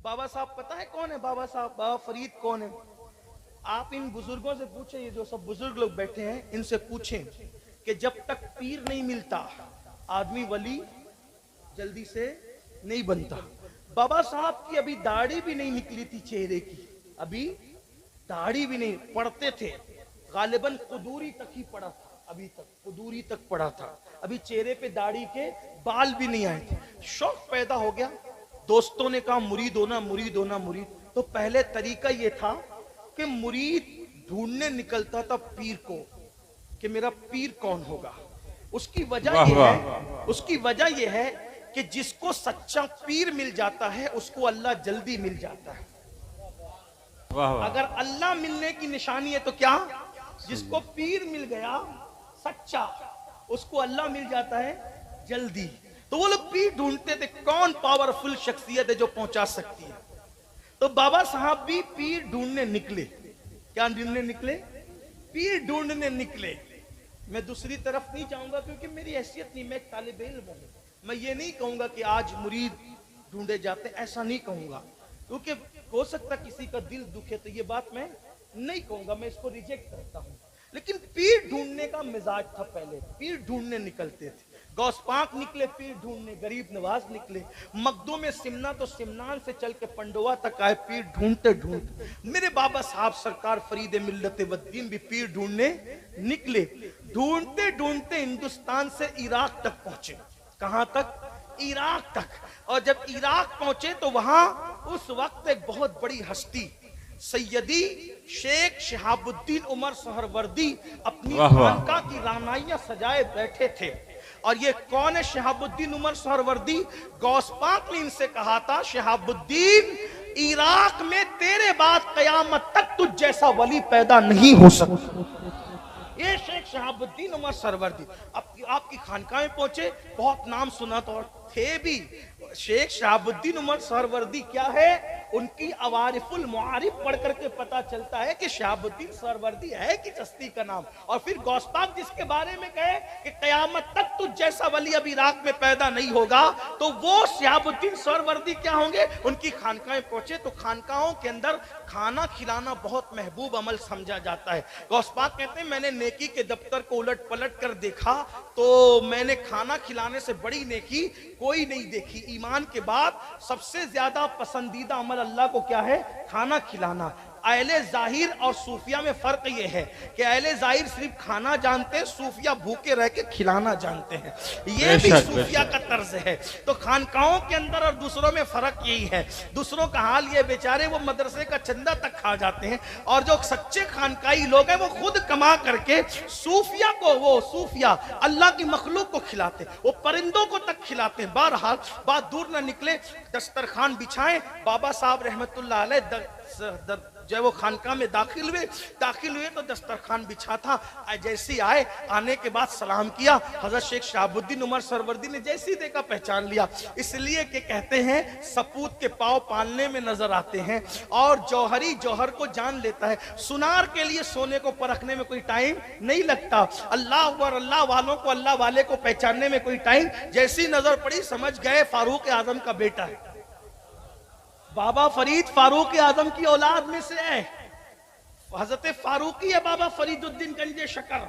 बाबा साहब पता है कौन है? बाबा साहब, बाबा फरीद कौन है? आप इन बुजुर्गों से पूछे, ये जो सब बुजुर्ग लोग बैठे हैं इनसे पूछें कि जब तक पीर नहीं मिलता आदमी वली जल्दी से नहीं बनता। बाबा साहब की अभी दाढ़ी भी नहीं निकली थी चेहरे की, अभी दाढ़ी भी नहीं, पढ़ते थे गालिबन कुदूरी तक ही पड़ा था, अभी तक कुदूरी तक पड़ा था, अभी चेहरे पे दाढ़ी के बाल भी नहीं आए थे। शौक पैदा हो गया, दोस्तों ने कहा मुरीद होना मुरीद होना मुरीद। तो पहले तरीका यह था कि मुरीद ढूंढने निकलता था पीर को कि मेरा पीर कौन होगा। उसकी वजह यह है कि जिसको सच्चा पीर मिल जाता है उसको अल्लाह जल्दी मिल जाता है। अगर अल्लाह मिलने की निशानी है तो क्या, जिसको पीर मिल गया सच्चा उसको अल्लाह मिल जाता है जल्दी। तो वो लोग पीर ढूंढते थे कौन पावरफुल शख्सियत है जो पहुंचा सकती है। तो बाबा साहब भी पीर ढूंढने निकले। क्या ढूंढने निकले? पीर ढूंढने निकले। मैं दूसरी तरफ नहीं जाऊंगा क्योंकि मेरी हैसियत नहीं, मैं तालिब इल्म हूं। मैं ये नहीं कहूंगा कि आज मुरीद ढूंढे जाते, ऐसा नहीं कहूंगा क्योंकि हो सकता किसी का दिल दुखे, तो ये बात मैं नहीं कहूंगा, मैं इसको रिजेक्ट करता हूं। लेकिन पीर ढूंढने का मिजाज था पहले, पीर ढूंढने निकलते थे। गौस पाक निकले पीर ढूंढने, गरीब नवाज निकले, मकदूम में सिमना तो सिमनान से चल के पंडोवा तक आए पीर ढूंढते ढूंढते। मेरे बाबा साहब सरकार फरीद मिल्लत वद्दीन भी पीर ढूंढने निकले। ढूंढते ढूंढते हिंदुस्तान से इराक तक पहुंचे। कहां तक? इराक तक। और जब इराक पहुंचे तो वहां उस वक्त एक बहुत बड़ी हस्ती सैयदी शेख शहाबुद्दीन उमर सहरवर्दी अपनी खानका की रानाइयां सजाए बैठे थे। और ये कौन है शहाबुद्दीन उमर सहरवर्दी? गौस पाक ने इनसे कहा था शहाबुद्दीन इराक में तेरे बाद कयामत तक तुझ जैसा वली पैदा नहीं हो सकता। ये शेख शहाबुद्दीन उमर सरवर्दी आपकी खानका में पहुंचे, बहुत नाम सुना तो थे भी। शेख शहाबुद्दीन उमर सरवर्दी क्या है? उनकी अवारिफुल मुआरिफ पढ़ करके पता चलता है कि शहाबुद्दीन सरवर्दी है कि चस्ती का नाम। और फिर गौस पाक जिसके बारे में कहे कि कयामत तक तुझ जैसा वली अब इराक में पैदा नहीं होगा, तो वो शहाबुद्दीन सरवर्दी क्या होंगे? उनकी खानका में पहुंचे तो खानकाओं के अंदर खाना खिलाना बहुत महबूब अमल समझा जाता है। गौस पाक कहते हैं मैंने नेकी के दफ्तर को उलट पलट कर देखा तो मैंने खाना खिलाने से बड़ी नेकी कोई नहीं देखी। ईमान के बाद सबसे ज्यादा पसंदीदा अमल अल्लाह को क्या है? खाना खिलाना। अहले जाहिर और सूफिया में फर्क यह है कि अहले जाहिर सिर्फ खाना जानते हैं, सूफिया भूखे रह के खिलाना जानते हैं। ये भी सूफिया का तर्ज है। तो खानकाओं के अंदर और दूसरों में फर्क यही है। दूसरों का हाल ये बेचारे वो मदरसे का चंदा तक खा जाते हैं, और जो सच्चे खानकाई लोग हैं वो खुद कमा करके सूफिया को, वो सूफिया अल्लाह की मखलूक को खिलाते, वो परिंदों को तक खिलाते हैं। बहरहाल बात दूर न निकले, दस्तरखान बिछाएं। बाबा साहब रहमतुल्लाह अलैह जब वो खानका में दाखिल हुए तो दस्तरखान बिछा था। जैसे आए, आने के बाद सलाम किया। हजरत शेख शहाबुद्दीन उमर सरवर्दी ने जैसे ही देखा पहचान लिया। इसलिए कि कहते हैं सपूत के पांव पालने में नजर आते हैं और जौहरी जौहर को जान लेता है। सुनार के लिए सोने को परखने में कोई टाइम नहीं लगता। अल्लाह और अल्लाह वालों को अल्लाह वाले को पहचानने में कोई टाइम, जैसी नजर पड़ी समझ गए फारूक आजम का बेटा है। बाबा फरीद फारूक आजम की औलाद में से है। हजरत फारूकी है बाबा फरीदुद्दीन गंजे शकर।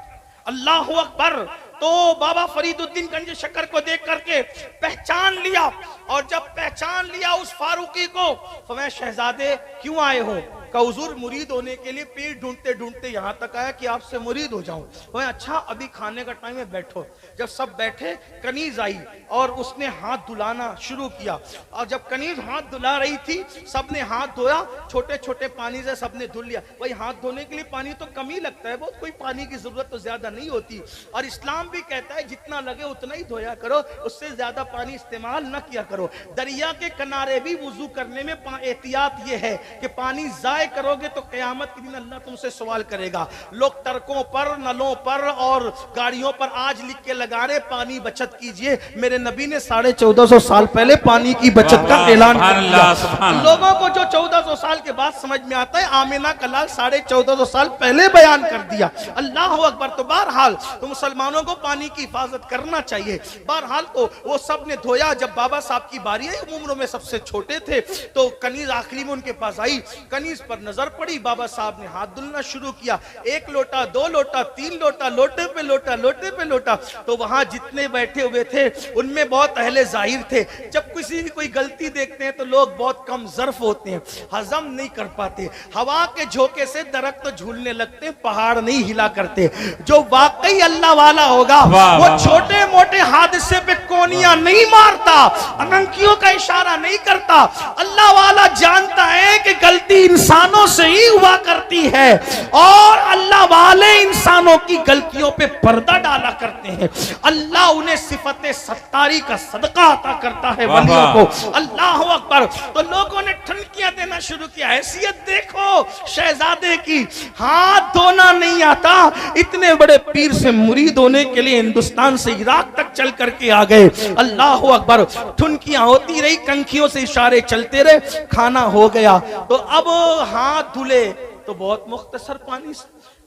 अल्लाह अकबर। तो बाबा फरीदुद्दीन गंजे शकर को देख करके पहचान लिया, और जब पहचान लिया उस फारूकी को, फरमाया शहजादे क्यों आए हो? का हुजूर मुरीद होने के लिए पीर ढूंढते ढूंढते यहाँ तक आया कि आपसे मुरीद हो जाऊं। तो अच्छा अभी खाने का टाइम है, बैठो। जब सब बैठे कनीज आई और उसने हाथ धुलाना शुरू किया। और जब कनीज हाथ धुला रही थी सबने हाथ धोया, छोटे छोटे पानी से सबने धुल लिया। भाई हाथ धोने के लिए पानी तो कम ही लगता है, बहुत कोई पानी की जरूरत तो ज्यादा नहीं होती। और इस्लाम भी कहता है जितना लगे उतना ही धोया करो, उससे ज्यादा पानी इस्तेमाल न किया करो। दरिया के किनारे भी वुजू करने में एहतियात ये है कि पानी जाया करोगे तो क़यामत के दिन अल्लाह तुमसे सवाल करेगा। लोग ट्रकों पर, नलों पर और गाड़ियों पर आज लिख के लगा रहे पानी बचत कीजिए। मेरे नबी ने 1450 साल पहले पानी की बचत का ऐलान कर दिया। लोगों को जो 1400 साल के बाद समझ में आता है, आमिना का लाल 1450 साल पहले बयान कर दिया। अल्लाह अकबर। तो बहरहाल तो मुसलमानों को पानी की हिफाजत करना चाहिए। बहरहाल तो वो सब ने धोया। जब बाबा साहब की बारी आई, उम्र में सबसे छोटे थे, तो कनीज आखिरी में उनके पास आई। कनीज पर नजर पड़ी, बाबा साहब ने हाथ धुलना शुरू किया। 1 लोटा, 2 लोटा, 3 लोटा, लोटे पे लोटा, लोटे पे लोटा। तो वहां जितने बैठे हुए थे उनमें बहुत अहले जाहिर थे। जब किसी की कोई गलती देखते हैं तो लोग बहुत कम ज़र्फ होते हैं, हजम नहीं कर पाते। हवा के झोंके से दरख्त तो झूलने लगते हैं, पहाड़ नहीं हिला करते। जो वाकई अल्लाह वाला होगा वो छोटे मोटे हादसे पे कोनियां नहीं मारता, अनंकियों का इशारा नहीं करता। अल्लाह वाला जानता है कि गलती इंसानों से ही हुआ करती है और अल्लाह वाले इंसानों की गलतियों पे पर्दा डाला करते हैं। अल्लाह उन्हें सिफते सत्तारी का सदका अता करता है वलियों को। अल्लाह अकबर। तो लोगों ने ठनकियां देना शुरू किया। हैसियत देखो शहजादे की, हाथ धोना नहीं आता, इतने बड़े पीर से मुरीद होने के लिए हिंदुस्तान से इराक तक चल करके आ गए। अल्लाह अकबर। ठुनकियां होती रही, कंखियों से इशारे चलते रहे, खाना हो गया। तो अब हाथ धुले तो बहुत मुख्तसर पानी।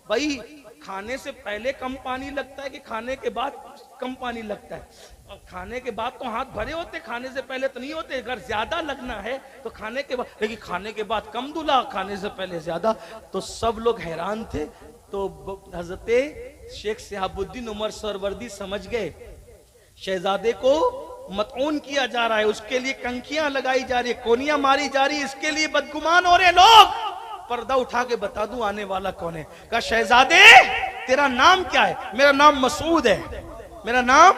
भाई खाने से पहले कम पानी लगता है कि खाने के बाद कम पानी लगता है? और खाने के बाद तो हाथ भरे होते, खाने से पहले तो नहीं होते। अगर ज्यादा लगना है तो खाने के बाद, लेकिन खाने के बाद कम धुला, खाने से पहले ज्यादा। तो सब लोग हैरान थे। तो हजरत शेख सिहाबुद्दीन उमर सरवर्दी समझ गए शहजादे को मतऊन किया जा रहा है, उसके लिए कंखियां लगाई जा रही है, कोनियां मारी जा रही है, इसके लिए बदगुमान हो रहे लोग। पर्दा उठा के बता दूं आने वाला कौन है। कहा शहजादे तेरा नाम क्या है? मेरा नाम मसूद है। मेरा नाम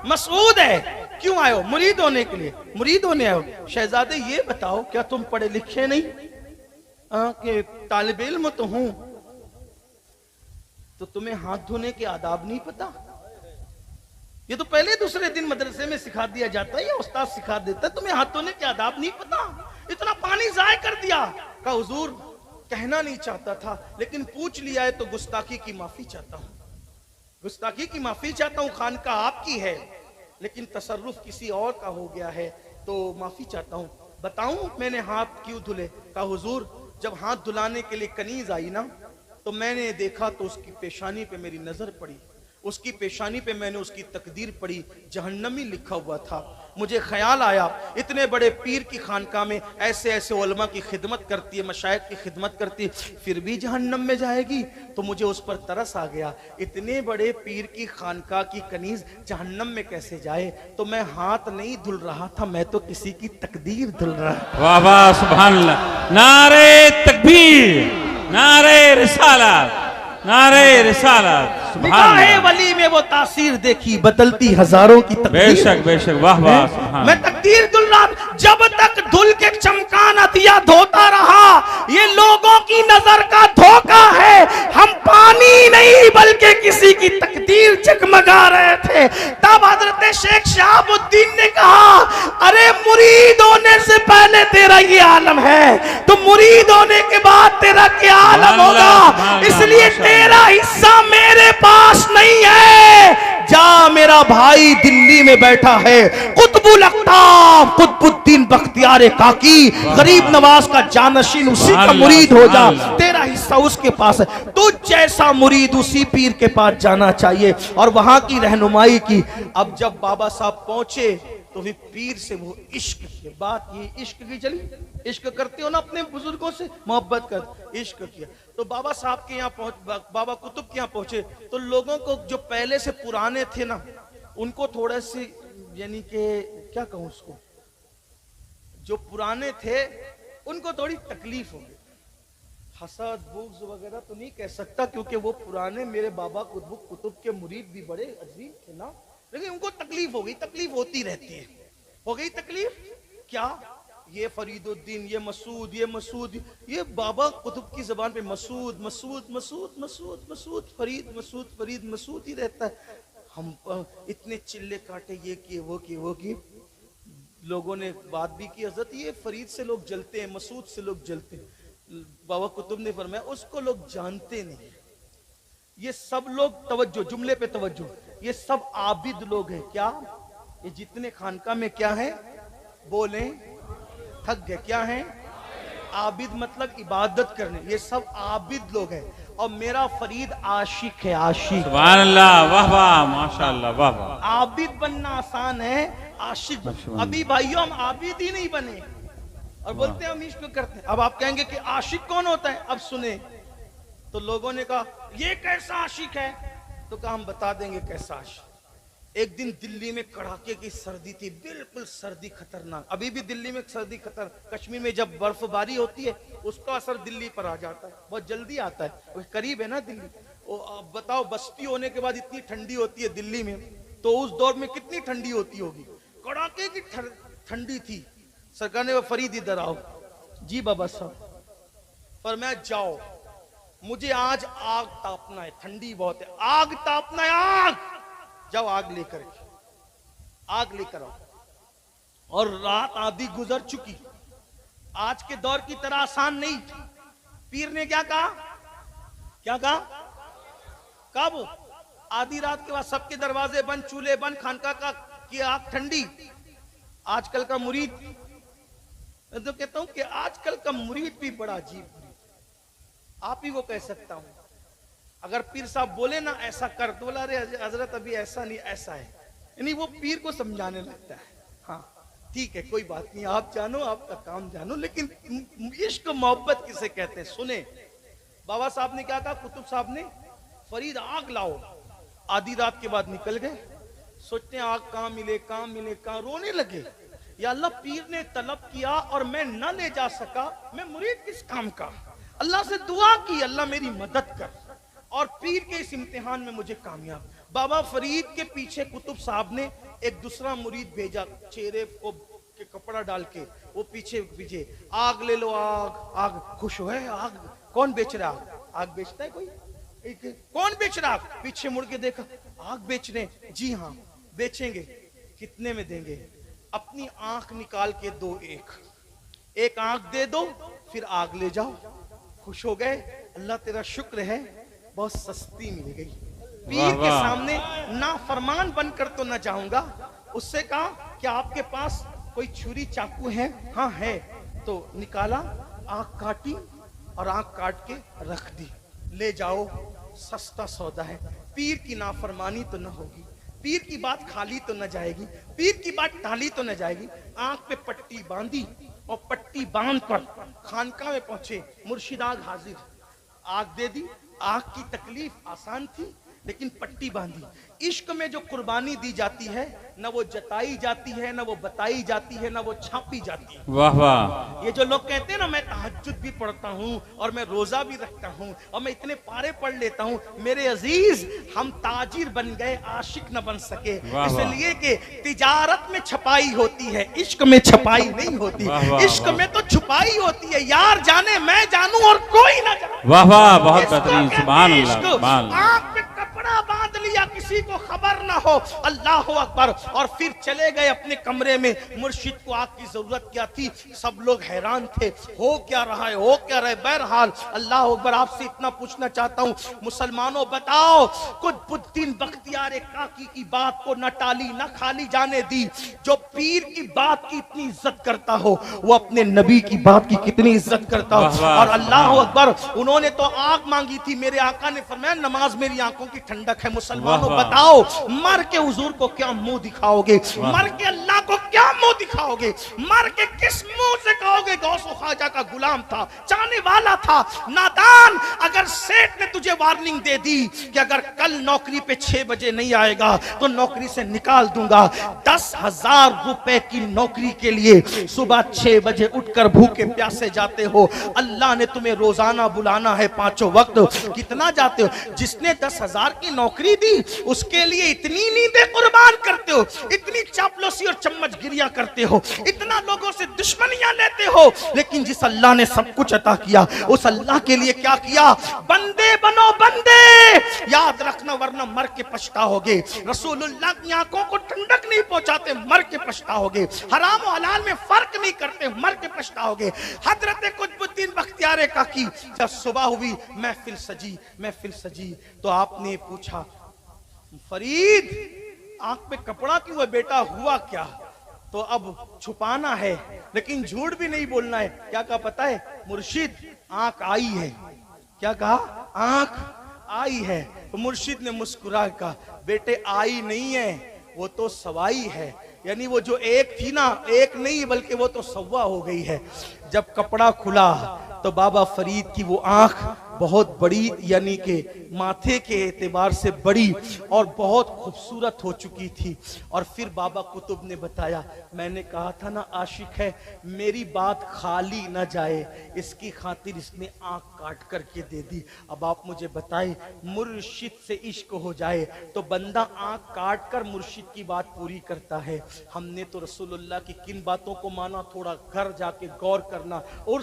मसूद है। क्यों आए हो? मुरीद होने के लिए। मुरीद होने आए हो? शहजादे ये बताओ क्या तुम पढ़े लिखे नहीं? कि तालिब इल्म तो हूं, तो तुम्हें हाथ धोने के आदाब नहीं पता? ये तो पहले दूसरे दिन मदरसे में सिखा दिया जाता है या उस्ताद सिखा देता है, तुम्हें हाथ धोने के आदाब नहीं पता? इतना पानी जाया कर दिया। कहा हुजूर कहना नहीं चाहता था, लेकिन पूछ लिया है तो गुस्ताखी की माफी चाहता हूं। गुस्ताखी की माफी चाहता हूं। खानका आपकी है लेकिन तसर्रुफ किसी और का हो गया है, तो माफी चाहता हूं। बताऊं मैंने हाथ क्यों धुले? कहा हुजूर जब हाथ धुलाने के लिए कनीज आई ना, तो मैंने देखा तो उसकी पेशानी पे मेरी नजर पड़ी। उसकी पेशानी पे मैंने उसकी तकदीर पढ़ी, जहन्नमी लिखा हुआ था। मुझे ख्याल आया इतने बड़े पीर की खानका में ऐसे ऐसे उलमा की खिदमत करती है, मशाइख की खिदमत करती है, फिर भी जहन्नम में जाएगी। तो मुझे उस पर तरस आ गया, इतने बड़े पीर की खानका की कनीज जहन्नम में कैसे जाए? तो मैं हाथ नहीं धुल रहा था, मैं तो किसी की तकदीर धुल रहा था। वाह वाह सुभान अल्लाह। नारे तकबीर, नारे रिसालत, नारे रिसालत। निगाहे वली में वो तासीर देखी, बदलती हजारों की तकदीर। बेशक बेशक, वाह वाह। मैं तकदीर धुल रहा, जब तक धुल के चमकाना दिया धोता रहा। ये लोगों की नजर का धोखा है। हम पानी नहीं बल्कि किसी की तकदीर जगमगा रहे थे। तब हजरत शेख शहाबुद्दीन ने कहा अरे मुरीद होने से पहले तेरा ये आलम है, तो मुरीद होने के बाद तेरा क्या आलम होगा? इसलिए तेरा हिस्सा मेरे पास नहीं है। जा मेरा भाई दिल्ली में बैठा है, कुतुबुल अख्ताब कुतुबुद्दीन बख्तियार काकी, गरीब नवाज का जानशीन, उसी का मुरीद हो जा, तेरा हिस्सा उसके पास है। तुझ जैसा मुरीद उसी पीर के पास जाना चाहिए और वहां की रहनुमाई की। अब जब बाबा साहब पहुंचे तो फिर पीर से वो इश्क की बात, ये इश्क की चली। इश्क करते हो ना अपने बुजुर्गों से, मोहब्बत कर, इश्क किया। तो बाबा साहब के यहाँ पहुंच, बाबा कुतुब के यहाँ पहुंचे तो लोगों को जो पहले से पुराने थे ना, उनको थोड़े से यानी कि क्या कहूं उसको, जो पुराने थे उनको थोड़ी तकलीफ हो गई। हसद बुग़्ज़ वगैरह तो नहीं कह सकता क्योंकि वो पुराने मेरे बाबा कुतुब के मुरीद भी बड़े अजीम थे ना, लेकिन उनको तकलीफ हो गई। तकलीफ होती रहती है। हो गई तकलीफ क्या? ये फरीदुद्दीन, ये मसूद, ये बाबा कुतुब की जबान पे मसूद मसूद मसूद मसूद मसूद फरीद मसूद फरीद मसूद ही रहता है। हम इतने चिल्ले काटे, ये किए वो किए वो किए। लोगों ने बात भी की, हजरत ये फरीद से लोग जलते हैं, मसूद से लोग जलते हैं। बाबा कुतुब ने फरमाया उसको लोग जानते नहीं। ये सब लोग, तवज्जो, जुमले पे तवज्जो, ये सब आबिद लोग हैं। क्या ये जितने खानका में क्या है, बोले थक गए, क्या है? आबिद मतलब इबादत करने। ये सब आबिद लोग हैं और मेरा फरीद आशिक है, आशिक। सुभान अल्लाह, वाह वाह, माशाअल्लाह, वाह वाह। आबिद बनना आसान है, आशिक अभी भाइयों हम आबिद ही नहीं बने और बोलते हैं हम इश्क करते हैं। अब आप कहेंगे कि आशिक कौन होता है? अब सुने तो लोगों ने कहा ये कैसा आशिक है, तो कहा हम बता देंगे कैसा आशिक। एक दिन दिल्ली में कड़ाके की सर्दी थी, बिल्कुल सर्दी खतरनाक। अभी भी दिल्ली में सर्दी खतर, कश्मीर में जब बर्फबारी होती है उसका असर दिल्ली पर आ जाता है, बहुत जल्दी आता है, वो करीब है ना दिल्ली। अब बताओ बस्ती होने के बाद इतनी ठंडी होती है दिल्ली में, तो उस दौर में कितनी ठंडी होती होगी, कड़ाके की ठंडी थी। सरकार ने फरीद इधर आओ। जी बाबा साहब, पर मैं जाओ, मुझे आज आग तापना है, ठंडी बहुत है, आग तापना है, आग जाओ, आग लेकर आओ। और रात आधी गुजर चुकी, आज के दौर की तरह आसान नहीं। पीर ने क्या कहा वो आधी रात के बाद सबके दरवाजे बंद, चूल्हे बंद, खानका का की आग ठंडी। आजकल का मुरीद, मैं तो कहता हूं कि आजकल का मुरीद भी बड़ा अजीब, आप ही वो कह सकता हूं। अगर पीर साहब बोले ना ऐसा कर, तो बोला अरे हजरत अभी ऐसा नहीं, ऐसा है, यानी वो पीर को समझाने लगता है। हाँ ठीक है, कोई बात नहीं, आप जानो, आपका काम जानो, लेकिन इश्क मोहब्बत किसे कहते हैं सुने। बाबा साहब ने क्या कहा, कुतुब साहब ने, फरीद आग लाओ। आधी रात के बाद निकल गए, सोचते हैं आग कहां मिले, रोने लगे। या अल्लाह, पीर ने तलब किया और मैं न ले जा सका, मैं मुरीद किस काम का। अल्लाह से दुआ की, अल्लाह मेरी मदद कर, और पीर के इस इम्तिहान में मुझे कामयाब। बाबा फरीद के पीछे कुतुब साहब ने एक दूसरा मुरीद भेजा, चेहरे को के कपड़ा डाल के, वो पीछे आग ले लो, आग खुश हो है, आग कौन बेच रहा है? आग बेचता है कोई? कौन बेच रहा? पीछे मुड़ के देखा, आग बेच रहे। जी हाँ बेचेंगे, कितने में देंगे? अपनी आंख निकाल के दो, एक आंख दे दो, फिर आग ले जाओ। खुश हो गए, अल्लाह तेरा शुक्र है बहुत सस्ती मिल गई। पीर के सामने ना फरमान बनकर तो ना जाऊंगा। उससे कहा कि आपके पास कोई छुरी चाकू है? हाँ है। तो निकाला, आंख काटी और आंख काट के रख दी, ले जाओ, सस्ता सौदा है। पीर की नाफरमानी तो न होगी, पीर की बात खाली तो न जाएगी, पीर की बात टाली तो न जाएगी। आंख पे पट्टी बांधी और पट्टी बांध कर खानका में पहुंचे। मुर्शिद आग हाजिर, आग दे दी। आग की तकलीफ आसान थी, लेकिन पट्टी बांधी। इश्क में जो कुर्बानी दी जाती है, न वो जताई जाती है, न वो बताई जाती है, न वो छापी जाती है। वाह वाह। ये जो लोग कहते हैं ना, मैं तहज्जुद भी पढ़ता हूँ और मैं रोजा भी रखता हूँ और मैं इतने पारे पढ़ लेता हूँ, मेरे अजीज हम ताजिर बन गए, आशिक न बन सके। इसलिए कि तिजारत में छपाई होती है, इश्क में छपाई नहीं होती। इश्क में तो छुपाई होती है, यार जाने मैं जानूं और कोई ना जाने। वाह वाह, बहुत बेहतरीन, सुभान अल्लाह। आंख पे कपड़ा बांध लिया, किसी को खबर ना हो, अल्लाह अकबर। और फिर चले गए अपने कमरे में। मुर्शिद को आग की जरूरत क्या थी? सब लोग हैरान थे, हो क्या रहा है, हो क्या रहा है। बहरहाल अल्लाह अकबर, आपसे इतना पूछना चाहता हूँ मुसलमानों, बताओ कुतुबुद्दीन बख्तियार काकी की बात को न टाली न खाली जाने दी। जो पीर की बात की इतनी इज्जत करता हो, वो अपने नबी की बात की कितनी इज्जत करता हो। और अल्लाह अकबर, उन्होंने तो आग मांगी थी, मेरे आका ने फरमाया नमाज मेरी आंखों की ठंडक है। मुसलमानों बताओ, मर के हुजूर को क्या मुंह दिखाओगे? मर के अल्लाह को क्या मुंह दिखाओगे? मर के किस मुंह से कहोगे गौसो ख्वाजा का गुलाम था, चाहने वाला था? नादान, अगर सेठ ने तुझे वार्निंग दे दी कि अगर कल नौकरी पे 6 बजे नहीं आएगा तो नौकरी से निकाल दूंगा, 10,000 रुपए की नौकरी के लिए सुबह 6 बजे उठकर भूखे प्यासे जाते हो। अल्लाह ने तुम्हें रोजाना बुलाना है 5 वक्त, कितना जाते हो? जिसने 10,000 की नौकरी दी उसके लिए इतनी इतनी नींदें कुर्बान करते हो, इतनी चापलूसी और चम्मच गिरिया करते हो, इतना लोगों से दुश्मनियां लेते हो, लेकिन जिस अल्लाह ने सब कुछ अता किया उस अल्लाह के लिए क्या किया? बंदे बनो बंदे, याद रखना वरना मर के पछताओगे। रसूलुल्लाह की आंखों को ठंडक नहीं पहुंचाते, मर के पछताओगे। हराम और हलाल में फर्क नहीं करते, मर के पछताओगे। हजरत कुतुबुद्दीन बख्तियार काकी जब सुबह हुई, महफिल सजी तो आपने पूछा, फरीद आंख पे कपड़ा क्यों है बेटा, हुआ क्या? तो अब छुपाना है लेकिन झूठ भी नहीं बोलना है। क्या कहा पता है? मुर्शिद आंख आई है। क्या कहा? आंख आई है। तो मुर्शिद ने मुस्कुरा कहा, बेटे आई नहीं है, वो तो सवाई है। यानी वो जो एक थी ना, एक नहीं बल्कि वो तो सवा हो गई है। जब कपड़ा खुला तो बाबा फरीद की वो आंख बहुत बड़ी, यानी कि माथे के एतबार से बड़ी और बहुत खूबसूरत हो चुकी थी। और फिर बाबा कुतुब ने बताया, मैंने कहा था ना आशिक है, मेरी बात खाली ना जाए, इसकी खातिर इसने आंख काट करके दे दी। अब आप मुझे बताएं, मुर्शिद से इश्क हो जाए तो बंदा आंख काट कर मुर्शिद की बात पूरी करता है। हमने तो रसूलुल्लाह की किन बातों को माना, थोड़ा घर जाके गौर करना और